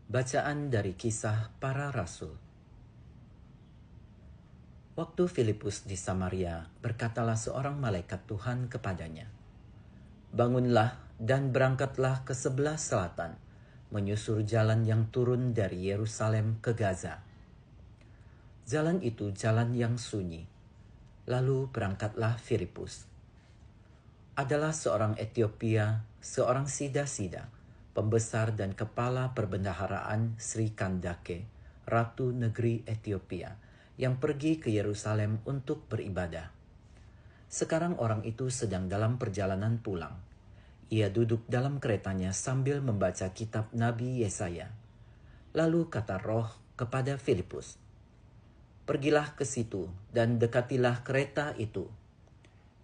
Bacaan dari Kisah Para Rasul. Waktu Filipus di Samaria, berkatalah seorang malaikat Tuhan kepadanya, "Bangunlah dan berangkatlah ke sebelah selatan, menyusur jalan yang turun dari Yerusalem ke Gaza. Jalan itu jalan yang sunyi." Lalu berangkatlah Filipus. Adalah seorang Etiopia, seorang Sida-Sida, pembesar dan kepala perbendaharaan Sri Kandake, Ratu Negeri Etiopia, yang pergi ke Yerusalem untuk beribadah. Sekarang orang itu sedang dalam perjalanan pulang. Ia duduk dalam keretanya sambil membaca kitab Nabi Yesaya. Lalu kata Roh kepada Filipus, "Pergilah ke situ dan dekatilah kereta itu."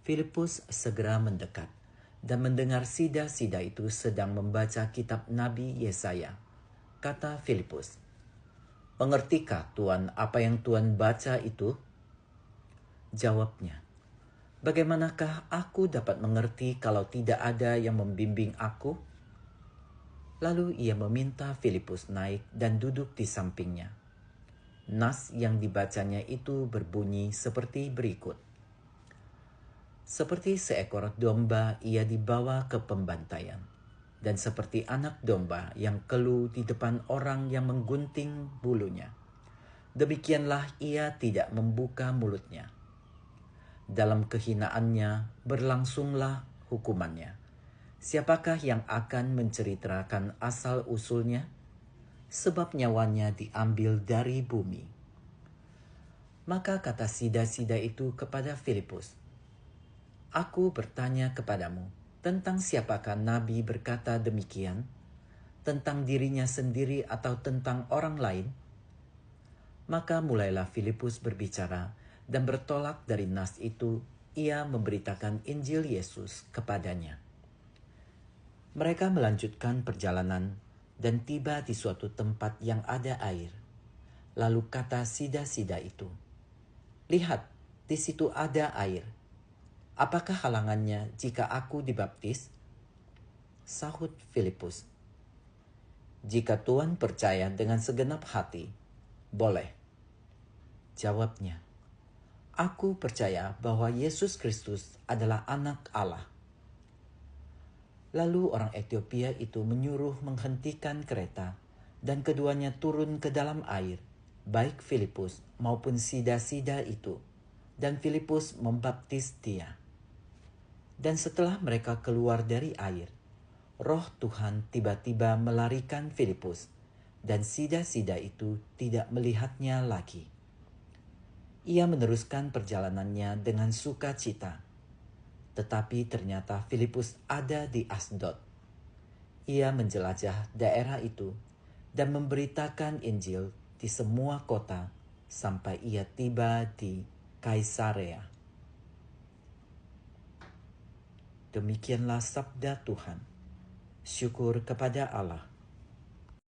Filipus segera mendekat dan mendengar Sida-Sida itu sedang membaca kitab Nabi Yesaya. Kata Filipus, "Mengertikah Tuan apa yang Tuan baca itu?" Jawabnya, "Bagaimanakah aku dapat mengerti kalau tidak ada yang membimbing aku?" Lalu ia meminta Filipus naik dan duduk di sampingnya. Nas yang dibacanya itu berbunyi seperti berikut. Seperti seekor domba ia dibawa ke pembantaian, dan seperti anak domba yang keluh di depan orang yang menggunting bulunya, demikianlah ia tidak membuka mulutnya. Dalam kehinaannya berlangsunglah hukumannya. Siapakah yang akan menceritakan asal-usulnya? Sebab nyawanya diambil dari bumi. Maka kata Sida-Sida itu kepada Filipus, "Aku bertanya kepadamu, tentang siapakah Nabi berkata demikian? Tentang dirinya sendiri atau tentang orang lain?" Maka mulailah Filipus berbicara, dan bertolak dari nas itu, ia memberitakan Injil Yesus kepadanya. Mereka melanjutkan perjalanan dan tiba di suatu tempat yang ada air. Lalu kata Sida-Sida itu, "Lihat, di situ ada air. Apakah halangannya jika aku dibaptis?" Sahut Filipus, "Jika Tuhan percaya dengan segenap hati, boleh." Jawabnya, "Aku percaya bahwa Yesus Kristus adalah Anak Allah." Lalu orang Etiopia itu menyuruh menghentikan kereta, dan keduanya turun ke dalam air, baik Filipus maupun Sida-Sida itu, dan Filipus membaptis dia. Dan setelah mereka keluar dari air, Roh Tuhan tiba-tiba melarikan Filipus, dan Sida-Sida itu tidak melihatnya lagi. Ia meneruskan perjalanannya dengan sukacita. Tetapi ternyata Filipus ada di Asdod. Ia menjelajah daerah itu dan memberitakan Injil di semua kota sampai ia tiba di Kaisarea. Demikianlah sabda Tuhan. Syukur kepada Allah.